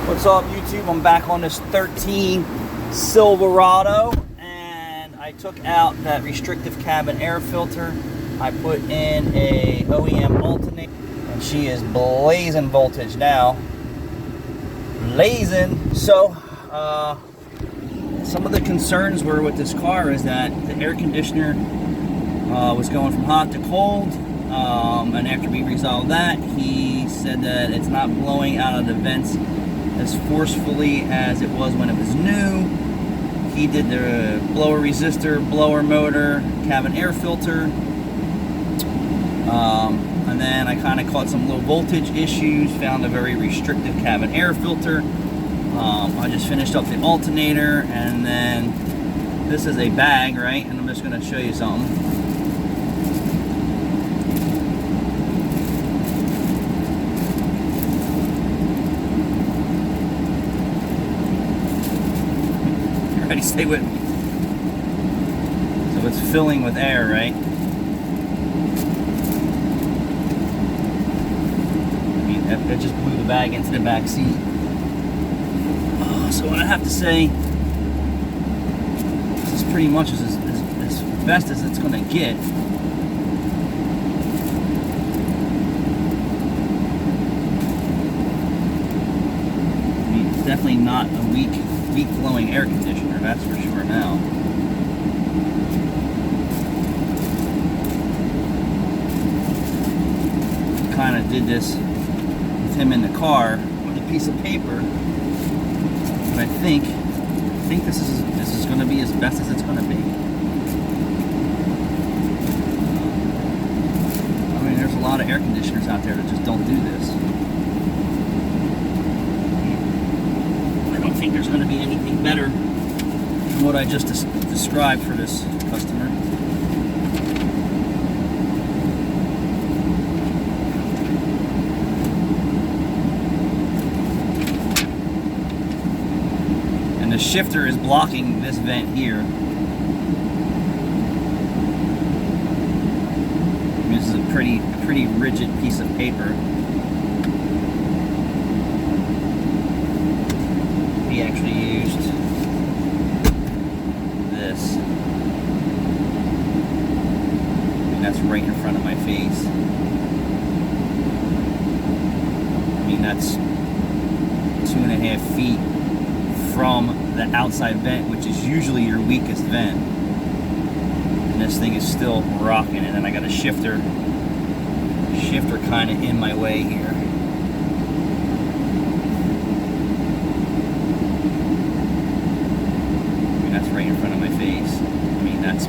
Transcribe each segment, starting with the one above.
What's up, YouTube? I'm back on this 13 Silverado, and I took out that restrictive cabin air filter. I put in a OEM alternator, and she is blazing voltage now. Blazing. So, some of the concerns were with this car is that the air conditioner was going from hot to cold, and after we resolved that, he said that it's not blowing out of the vents as forcefully as it was when it was new. He did the blower resistor, blower motor, cabin air filter, and then I kind of caught some low voltage issues, found a very restrictive cabin air filter. I just finished up the alternator, and then this is a bag, right? And I'm just going to show you something. Ready? Stay with me. So it's filling with air, right? I mean, it just blew the bag into the back seat. So what I have to say, this is pretty much as best as it's going to get. I mean, it's definitely not a weak blowing air conditioner, that's for sure now. Kind of did this with him in the car with a piece of paper, but I think this is going to be as best as it's going to be. I mean, there's a lot of air conditioners out there that just don't do this. I don't think there's going to be anything better than what I just described for this customer. And the shifter is blocking this vent here. This is a pretty rigid piece of paper. He actually used this. And that's right in front of my face. I mean, that's 2.5 feet from the outside vent, which is usually your weakest vent. And this thing is still rocking, and then I got a shifter kind of in my way here. That's right in front of my face. I mean, that's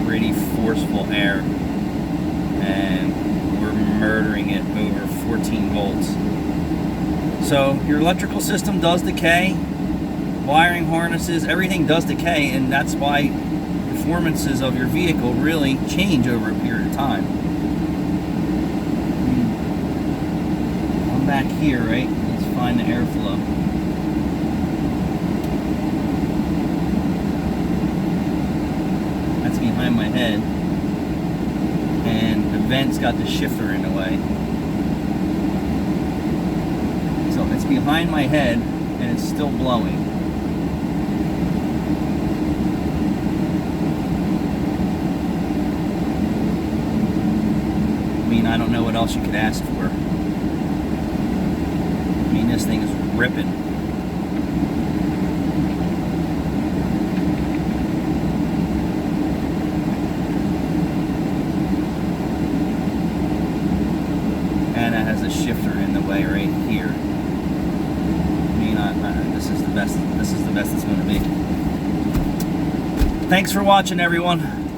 pretty forceful air, and we're murdering it over 14 volts. So your electrical system does decay, wiring harnesses, everything does decay, and that's why performances of your vehicle really change over a period of time. I'm back here, right? Let's find the airflow. Behind my head, and the vent's got the shifter in the way. So it's behind my head and it's still blowing. I mean, I don't know what else you could ask for. I mean, this thing is ripping. And it has a shifter in the way right here. I mean, this is the best. This is the best it's going to be. Thanks for watching, everyone.